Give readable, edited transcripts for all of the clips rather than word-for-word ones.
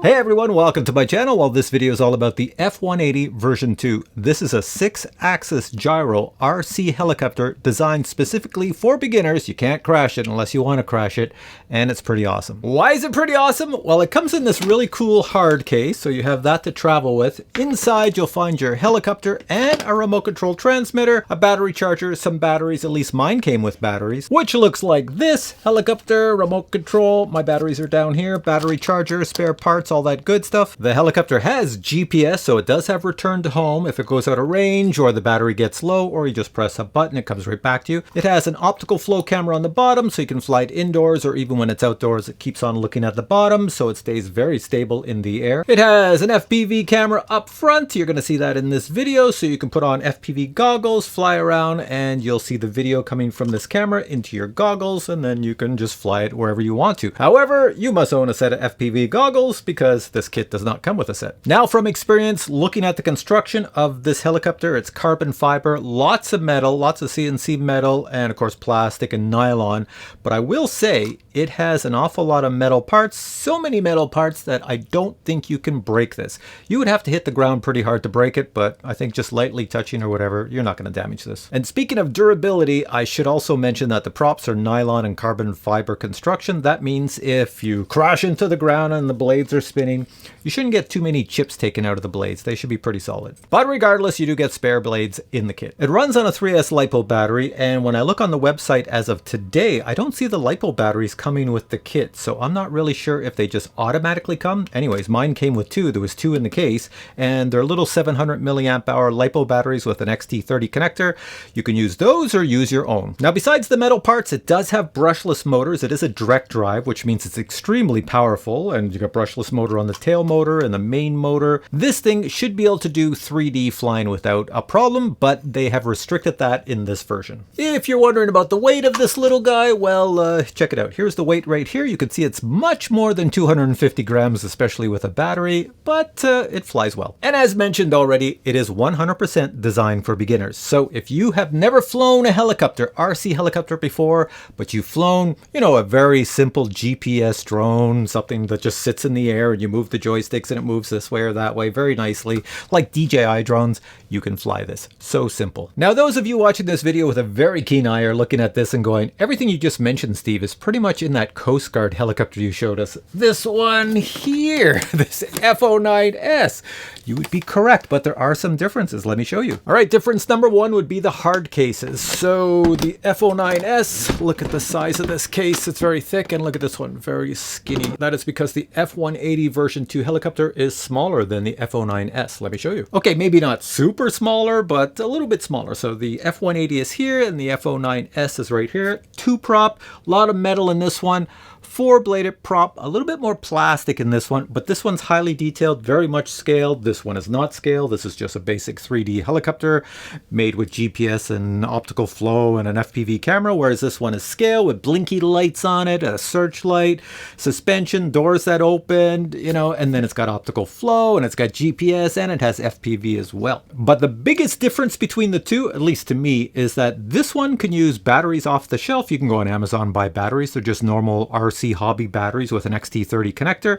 Hey everyone, welcome to my channel. Well, this video is all about the F180 version 2. This is a 6-axis gyro RC helicopter designed specifically for beginners. You can't crash it unless you want to crash it, and it's pretty awesome. Why is it pretty awesome? Well, it comes in this really cool hard case, so you have that to travel with. Inside, you'll find your helicopter and a remote control transmitter, a battery charger, some batteries, at least mine came with batteries, which looks like this. Helicopter, remote control, my batteries are down here, battery charger, spare parts, all that good stuff. The helicopter has GPS, so it does have return to home if it goes out of range or the battery gets low, or you just press a button, it comes right back to you. It has an optical flow camera on the bottom, so you can fly it indoors, or even when it's outdoors, it keeps on looking at the bottom, so it stays very stable in the air. It has an FPV camera up front. You're going to see that in this video, so you can put on FPV goggles, fly around, and you'll see the video coming from this camera into your goggles, and then you can just fly it wherever you want to. However, you must own a set of FPV goggles because this kit does not come with a set. Now, from experience looking at the construction of this helicopter, it's carbon fiber, lots of metal, lots of CNC metal, and of course plastic and nylon. But I will say it has an awful lot of metal parts, so many metal parts that I don't think you can break this. You would have to hit the ground pretty hard to break it, but I think just lightly touching or whatever, you're not going to damage this. And speaking of durability, I should also mention that the props are nylon and carbon fiber construction. That means if you crash into the ground and the blades are spinning, you shouldn't get too many chips taken out of the blades. They should be pretty solid. But regardless, you do get spare blades in the kit. It runs on a 3S LiPo battery, and when I look on the website as of today, I don't see the LiPo batteries coming with the kit, so I'm not really sure if they just automatically come. Anyways, mine came with two. There was two in the case, and they're little 700 milliamp hour LiPo batteries with an XT30 connector. You can use those or use your own. Now, besides the metal parts, it does have brushless motors. It is a direct drive, which means it's extremely powerful, and you got brushless motor on the tail motor and the main motor. This thing should be able to do 3D flying without a problem, but they have restricted that in this version. If you're wondering about the weight of this little guy, well, check it out. Here's the weight right here. You can see it's much more than 250 grams, especially with a battery, but it flies well. And as mentioned already, it is 100% designed for beginners. So if you have never flown a helicopter, RC helicopter before, but you've flown, you know, a very simple GPS drone, something that just sits in the air and you move the joysticks and it moves this way or that way very nicely, like DJI drones, you can fly this. So simple. Now, those of you watching this video with a very keen eye are looking at this and going, everything you just mentioned, Steve, is pretty much in that Coast Guard helicopter you showed us. This one here, this F09S. You would be correct, but there are some differences. Let me show you. All right, difference number one would be the hard cases. So the F09S, look at the size of this case. It's very thick, and look at this one, very skinny. That is because the F180 version 2 helicopter is smaller than the F09S. Let me show you. Okay, maybe not super smaller, but a little bit smaller. So the F180 is here, and the F09S is right here. Two prop, a lot of metal in this one. 4-bladed prop, a little bit more plastic in this one, but this one's highly detailed, very much scaled. This one is not scaled. This is just a basic 3D helicopter made with GPS and optical flow and an FPV camera, whereas this one is scaled with blinky lights on it, a searchlight, suspension, doors that open, you know, and then it's got optical flow and it's got GPS and it has FPV as well. But the biggest difference between the two, at least to me, is that this one can use batteries off the shelf. You can go on Amazon and buy batteries. They're just normal RC hobby batteries with an XT30 connector.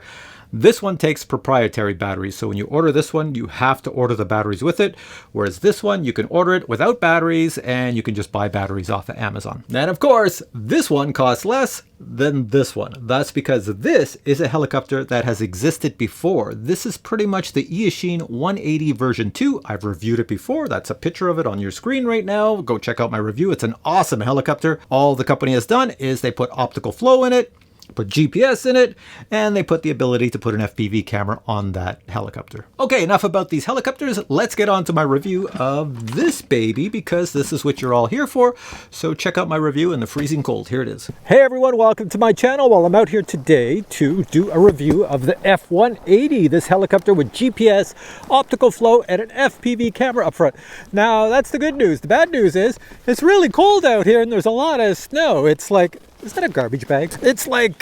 This one takes proprietary batteries, so when you order this one, you have to order the batteries with it, whereas this one, you can order it without batteries, and you can just buy batteries off of Amazon. And of course, this one costs less than this one. That's because this is a helicopter that has existed before. This is pretty much the Eachine 180 version 2. I've reviewed it before. That's a picture of it on your screen right now. Go check out my review. It's an awesome helicopter. All the company has done is they put optical flow in it, put GPS in it, and they put the ability to put an FPV camera on that helicopter. Okay, enough about these helicopters. Let's get on to my review of this baby, because this is what you're all here for. So check out my review in the freezing cold. Here it is. Hey everyone, welcome to my channel. Well, I'm out here today to do a review of the F180, this helicopter with GPS, optical flow, and an FPV camera up front. Now, that's the good news. The bad news is it's really cold out here and there's a lot of snow. It's like, is that a garbage bag? It's like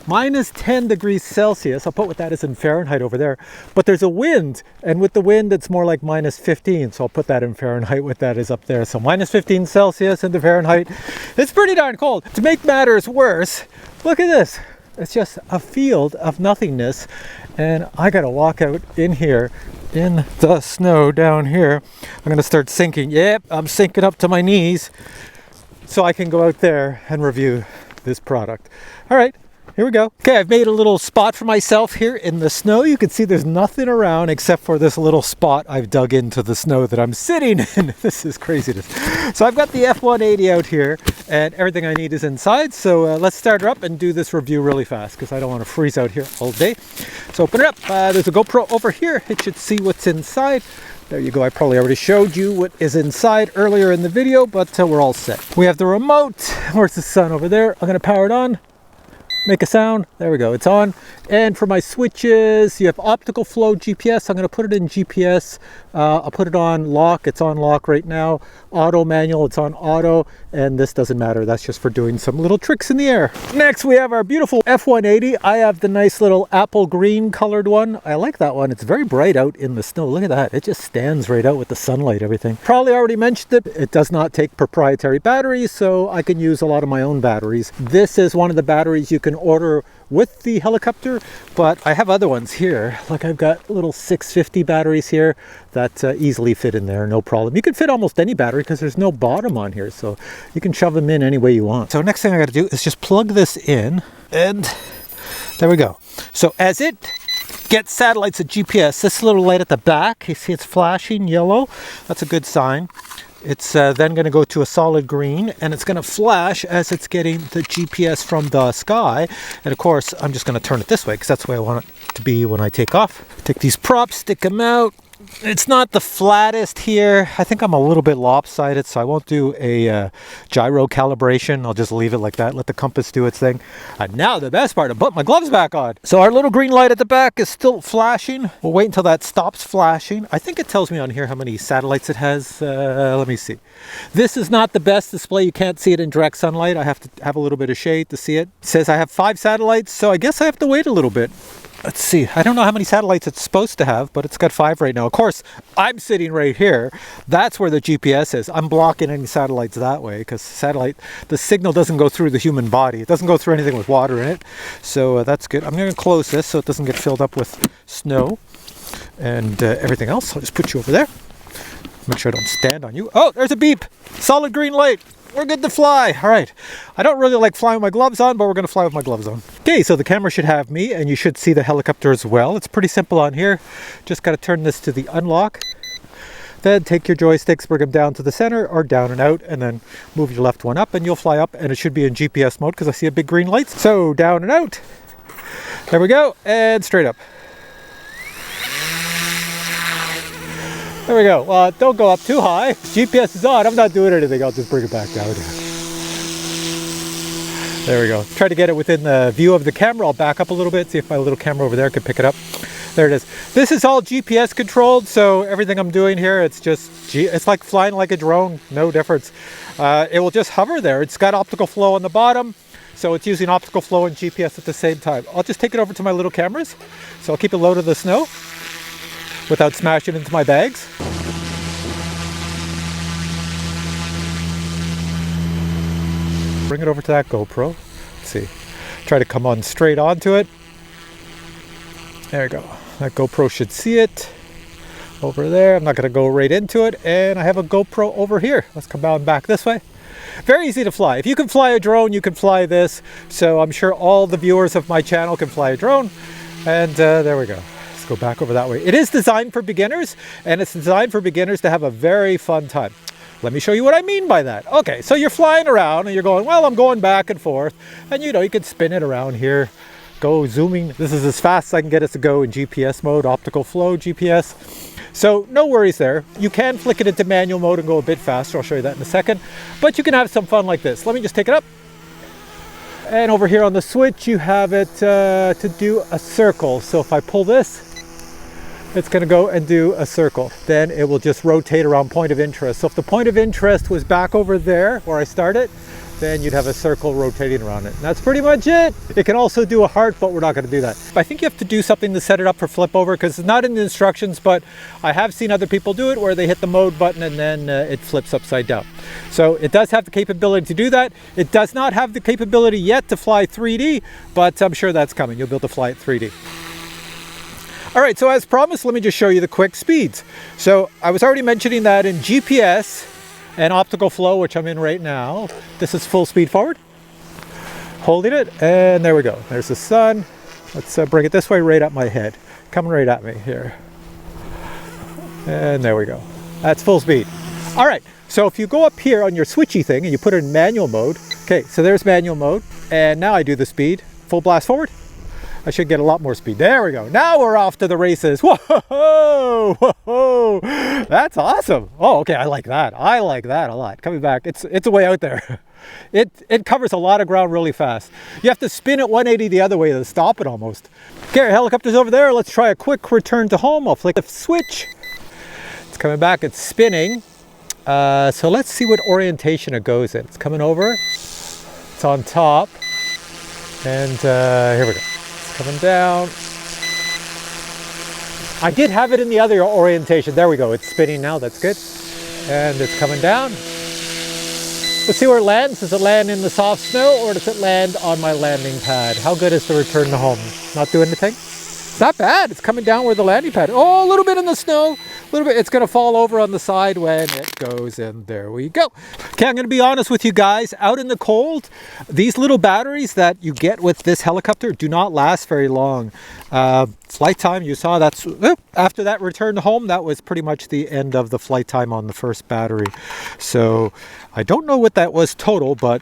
minus 10 degrees Celsius. I'll put what that is in Fahrenheit over there. But there's a wind, and with the wind, it's more like minus 15. So I'll put that in Fahrenheit, what that is up there. So minus 15 Celsius into Fahrenheit. It's pretty darn cold. To make matters worse, look at this. It's just a field of nothingness, and I gotta walk out in here in the snow down here. I'm gonna start sinking. Yep, I'm sinking up to my knees so I can go out there and review this product. All right, here we go. Okay, I've made a little spot for myself here in the snow. You can see there's nothing around except for this little spot I've dug into the snow that I'm sitting in. This is craziness. So I've got the F180 out here, and everything I need is inside. So let's start her up and do this review really fast because I don't want to freeze out here all day. So open it up. There's a GoPro over here. It should see what's inside. There you go. I probably already showed you what is inside earlier in the video, but we're all set. We have the remote. Where's the sun? Over there. I'm going to power it on. Make a sound. There we go. It's on. And for my switches, you have optical flow GPS. I'm going to put it in GPS. I'll put it on lock. It's on lock right now. Auto manual. It's on auto. And this doesn't matter. That's just for doing some little tricks in the air. Next, we have our beautiful F180. I have the nice little apple green colored one. I like that one. It's very bright out in the snow. Look at that. It just stands right out with the sunlight, everything. Probably already mentioned it. It does not take proprietary batteries, so I can use a lot of my own batteries. This is one of the batteries you can order with the helicopter, but I have other ones here. Like I've got little 650 batteries here that easily fit in there, no problem. You can fit almost any battery because there's no bottom on here, so you can shove them in any way you want. So next thing I got to do is just plug this in, and there we go. So as it gets satellites and GPS, this little light at the back, you see it's flashing yellow. That's a good sign. It's then going to go to a solid green, and it's going to flash as it's getting the GPS from the sky. And of course, I'm just going to turn it this way because that's the way I want it to be when I take off. Take these props, stick them out. It's not the flattest here. I think I'm a little bit lopsided, so I won't do a gyro calibration. I'll just leave it like that, let the compass do its thing. And now the best part, I put my gloves back on. So our little green light at the back is still flashing. We'll wait until that stops flashing. I think it tells me on here how many satellites it has. Let me see. This is not the best display. You can't see it in direct sunlight. I have to have a little bit of shade to see it. It says I have 5 satellites, so I guess I have to wait a little bit. Let's see. I don't know how many satellites it's supposed to have, but it's got 5 right now. Of course, I'm sitting right here. That's where the GPS is. I'm blocking any satellites that way because the signal doesn't go through the human body. It doesn't go through anything with water in it. So that's good. I'm going to close this so it doesn't get filled up with snow and everything else. I'll just put you over there. Make sure I don't stand on you. Oh, there's a beep. Solid green light. We're good to fly. All right. I don't really like flying with my gloves on, but we're going to fly with my gloves on. Okay, so the camera should have me, and you should see the helicopter as well. It's pretty simple on here. Just got to turn this to the unlock. Then take your joysticks, bring them down to the center or down and out, and then move your left one up, and you'll fly up, and it should be in GPS mode because I see a big green light. So down and out. There we go, and straight up. There we go. Don't go up too high. GPS is on. I'm not doing anything. I'll just bring it back down. There we go. Try to get it within the view of the camera. I'll back up a little bit, see if my little camera over there can pick it up. There it is. This is all GPS controlled, so everything I'm doing here, it's like flying like a drone. No difference. It will just hover there. It's got optical flow on the bottom, so it's using optical flow and GPS at the same time. I'll just take it over to my little cameras. So I'll keep it low to the snow without smashing into my bags. Bring it over to that GoPro. Let's see. Try to come on straight onto it. There you go. That GoPro should see it. Over there. I'm not going to go right into it. And I have a GoPro over here. Let's come on back this way. Very easy to fly. If you can fly a drone, you can fly this. So I'm sure all the viewers of my channel can fly a drone. And there we go. Go back over that way. It is designed for beginners, and it's designed for beginners to have a very fun time. Let me show you what I mean by that. Okay, so you're flying around and you're going, well, I'm going back and forth, and you can spin it around here, go zooming. This is as fast as I can get it to go in GPS mode, optical flow GPS. So no worries there. You can flick it into manual mode and go a bit faster. I'll show you that in a second, but you can have some fun like this. Let me just take it up. And over here on the switch, you have it to do a circle. So if I pull this, it's going to go and do a circle. Then it will just rotate around point of interest. So if the point of interest was back over there where I started, then you'd have a circle rotating around it. And that's pretty much it. It can also do a heart, but we're not going to do that. I think you have to do something to set it up for flip over, because it's not in the instructions, but I have seen other people do it where they hit the mode button and then it flips upside down. So it does have the capability to do that. It does not have the capability yet to fly 3D, but I'm sure that's coming. You'll be able to fly it 3D. All right, so as promised, let me just show you the quick speeds. So I was already mentioning that in GPS and optical flow, which I'm in right now, this is full speed forward. Holding it, and there we go. There's the sun. Let's bring it this way, right at my head. Coming right at me here. And there we go. That's full speed. All right, so if you go up here on your switchy thing and you put it in manual mode, okay, so there's manual mode, and now I do the speed, full blast forward. I should get a lot more speed. There we go. Now we're off to the races. Whoa, whoa, that's awesome. Oh, okay, I like that. I like that a lot. Coming back, it's a way out there. It covers a lot of ground really fast. You have to spin it 180 the other way to stop it almost. Okay, our helicopter's over there. Let's try a quick return to home. I'll flick the switch. It's coming back, it's spinning. So let's see what orientation it goes in. It's coming over. It's on top. And here we go. Coming down. I did have it in the other orientation. There we go. It's spinning now. That's good. And it's coming down. Let's see where it lands. Does it land in the soft snow, or does it land on my landing pad? How good is the return to home? Not do anything? It's not bad. It's coming down where the landing pad. Oh, a little bit in the snow. A little bit. It's going to fall over on the side when it goes in. There we go. Okay, I'm going to be honest with you guys. Out in the cold, these little batteries that you get with this helicopter do not last very long. Flight time, you saw that's after that return to home, that was pretty much the end of the flight time on the first battery. So I don't know what that was total, but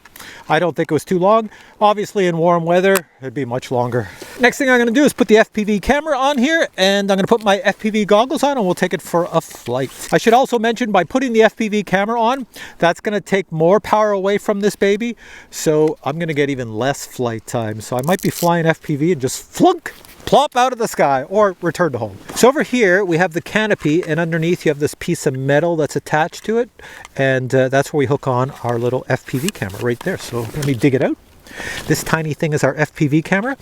I don't think it was too long. Obviously in warm weather, it'd be much longer. Next thing I'm going to do is put the FPV camera on here, and I'm going to put my FPV goggles on, and we'll take it for a flight. I should also mention, by putting the FPV camera on, that's going to take more power away from this baby. So I'm going to get even less flight time. So I might be flying FPV and just flunk, plop out of the sky, or return to home. So over here we have the canopy, and underneath you have this piece of metal that's attached to it, and that's where we hook on our little FPV camera right there. So let me dig it out. This tiny thing is our FPV camera.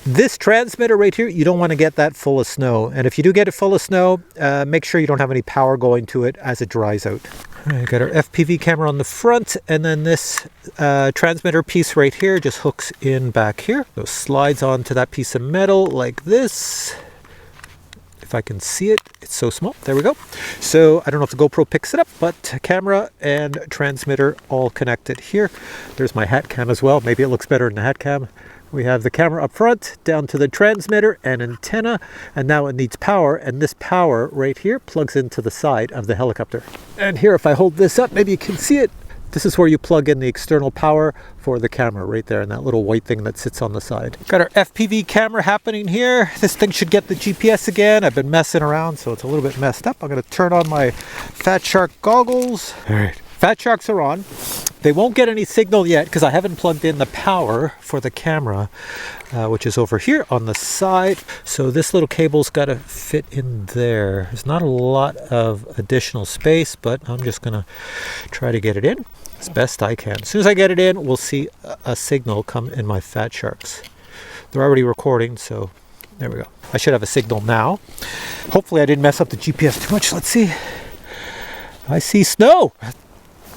This transmitter right here, you don't want to get that full of snow, and if you do get it full of snow, make sure you don't have any power going to it as it dries out. Alright, got our FPV camera on the front, and then this transmitter piece right here just hooks in back here. So slides onto that piece of metal like this. If I can see it, it's so small. There we go. So I don't know if the GoPro picks it up, but camera and transmitter all connected here. There's my hat cam as well. Maybe it looks better in the hat cam. We have the camera up front, down to the transmitter and antenna, and now it needs power, and this power right here plugs into the side of the helicopter. And here, if I hold this up, maybe you can see it. This is where you plug in the external power for the camera right there, and that little white thing that sits on the side. Got our FPV camera happening here. This thing should get the GPS again. I've been messing around, so it's a little bit messed up. I'm gonna turn on my Fat Shark goggles. All right, Fat Sharks are on. They won't get any signal yet because I haven't plugged in the power for the camera, which is over here on the side. So this little cable's got to fit in there. There's not a lot of additional space, but I'm just gonna try to get it in as best I can. As soon as I get it in, we'll see a signal come in my Fat Sharks. They're already recording, so there we go. I should have a signal now. Hopefully I didn't mess up the GPS too much. Let's see. I see snow.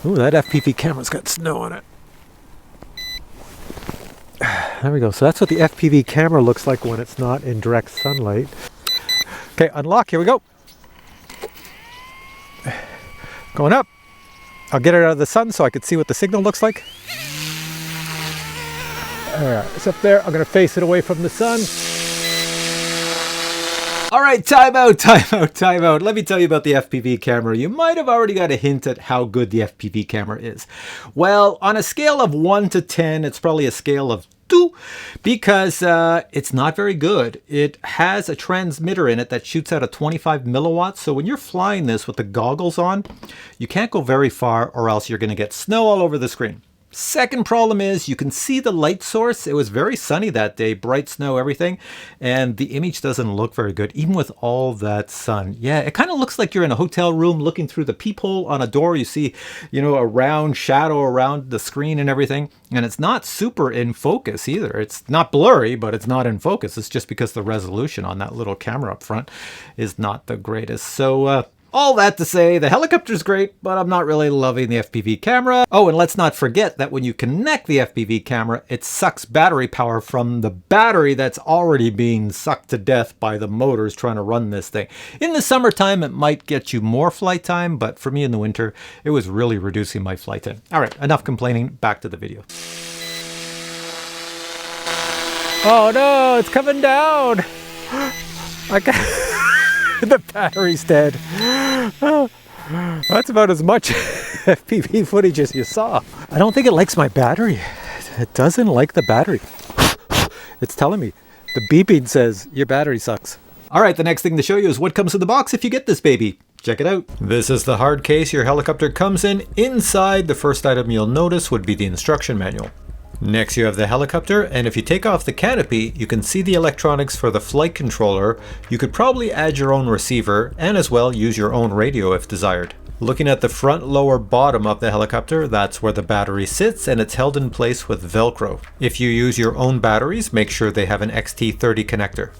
Ooh, that FPV camera's got snow on it. There we go. So that's what the FPV camera looks like when it's not in direct sunlight. Okay, unlock. Here we go. Going up. I'll get it out of the sun so I can see what the signal looks like. All right, it's up there. I'm going to face it away from the sun. All right, time out. Let me tell you about the FPV camera. You might have already got a hint at how good the FPV camera is. Well, on a scale of 1 to 10, it's probably a scale of 2 because it's not very good. It has a transmitter in it that shoots out at 25 milliwatts. So when you're flying this with the goggles on, you can't go very far or else you're going to get snow all over the screen. Second problem is you can see the light source. It was very sunny that day, bright snow, everything, and the image doesn't look very good, even with all that sun. Yeah, it kind of looks like you're in a hotel room looking through the peephole on a door. You see, you know, a round shadow around the screen and everything, and it's not super in focus either. It's not blurry, but it's not in focus. It's just because the resolution on that little camera up front is not the greatest. So, all that to say, the helicopter's great, but I'm not really loving the FPV camera. Oh, and let's not forget that when you connect the FPV camera, it sucks battery power from the battery that's already being sucked to death by the motors trying to run this thing. In the summertime, it might get you more flight time, but for me in the winter, it was really reducing my flight time. All right, enough complaining, back to the video. Oh no, it's coming down. I can't. The battery's dead. That's about as much FPV footage as you saw. I don't think it likes my battery. It doesn't like the battery. It's telling me. The beeping says your battery sucks. All right, the next thing to show you is what comes in the box if you get this baby. Check it out. This is the hard case your helicopter comes in. Inside, the first item you'll notice would be the instruction manual. Next you have the helicopter, and if you take off the canopy, you can see the electronics for the flight controller. You could probably add your own receiver, and as well use your own radio if desired. Looking at the front lower bottom of the helicopter, that's where the battery sits, and it's held in place with Velcro. If you use your own batteries, make sure they have an XT30 connector.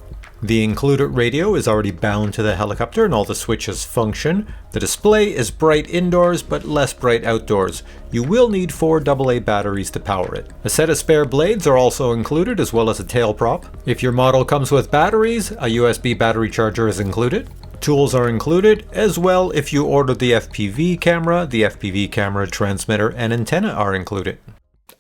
The included radio is already bound to the helicopter and all the switches function. The display is bright indoors but less bright outdoors. You will need 4 AA batteries to power it. A set of spare blades are also included as well as a tail prop. If your model comes with batteries, a USB battery charger is included. Tools are included as well. If you order the FPV camera transmitter and antenna are included.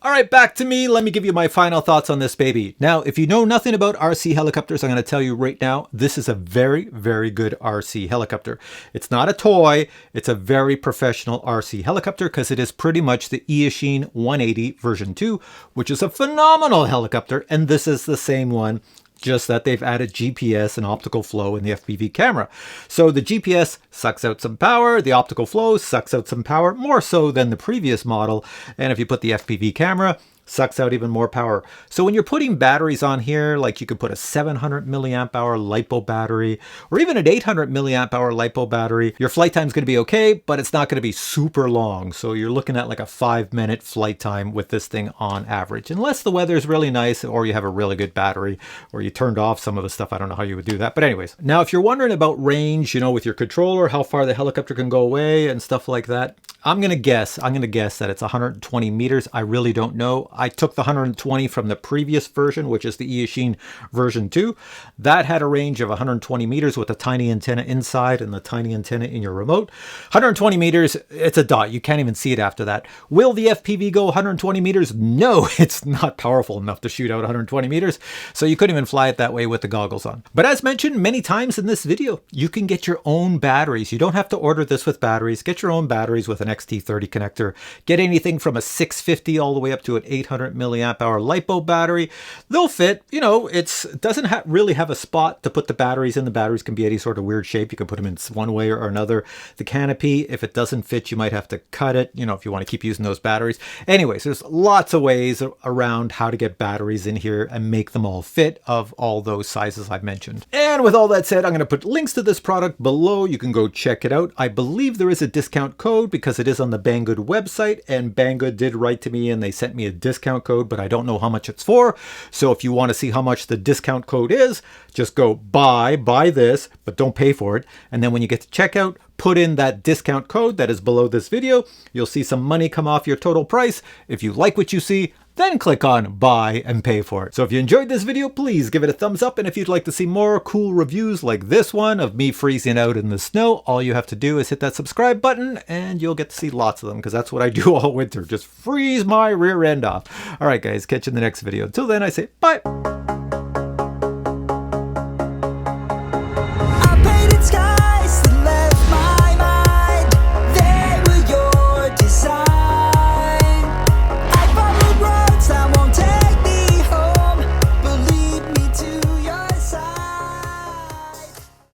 All right, back to me. Let me give you my final thoughts on this baby. Now, if you know nothing about RC helicopters, I'm going to tell you right now, this is a very, very good RC helicopter. It's not a toy. It's a very professional RC helicopter because it is pretty much the F180 version 2, which is a phenomenal helicopter. And this is the same one, just that they've added GPS and optical flow in the FPV camera. So the GPS sucks out some power, the optical flow sucks out some power, more so than the previous model. And if you put the FPV camera, sucks out even more power. So when you're putting batteries on here, like you could put a 700 milliamp hour LiPo battery, or even an 800 milliamp hour LiPo battery, your flight time is going to be okay, but it's not going to be super long. So you're looking at like a 5-minute flight time with this thing on average, unless the weather is really nice or you have a really good battery, or you turned off some of the stuff. I don't know how you would do that. But anyways, now if you're wondering about range, you know, with your controller, how far the helicopter can go away and stuff like that, I'm going to guess that it's 120 meters. I really don't know. I took the 120 from the previous version, which is the Eachine version 2. That had a range of 120 meters with a tiny antenna inside and the tiny antenna in your remote. 120 meters, it's a dot. You can't even see it after that. Will the FPV go 120 meters? No, it's not powerful enough to shoot out 120 meters. So you couldn't even fly it that way with the goggles on. But as mentioned many times in this video, you can get your own batteries. You don't have to order this with batteries. Get your own batteries with an XT30 connector. Get anything from a 650 all the way up to an 800 milliamp hour LiPo battery. They'll fit. You know, it doesn't really have a spot to put the batteries in. The batteries can be any sort of weird shape. You can put them in one way or another. The canopy, if it doesn't fit, you might have to cut it, you know, if you want to keep using those batteries. Anyways, there's lots of ways around how to get batteries in here and make them all fit of all those sizes I've mentioned. And with all that said, I'm going to put links to this product below. You can go check it out. I believe there is a discount code because it is on the Banggood website, and Banggood did write to me and they sent me a discount code, but I don't know how much it's for. So if you want to see how much the discount code is, just go buy this, but don't pay for it. And then when you get to checkout, put in that discount code that is below this video. You'll see some money come off your total price. If you like what you see, then click on buy and pay for it. So if you enjoyed this video, please give it a thumbs up. And if you'd like to see more cool reviews like this one of me freezing out in the snow, all you have to do is hit that subscribe button and you'll get to see lots of them, because that's what I do all winter. Just freeze my rear end off. All right, guys, catch you in the next video. Until then, I say bye.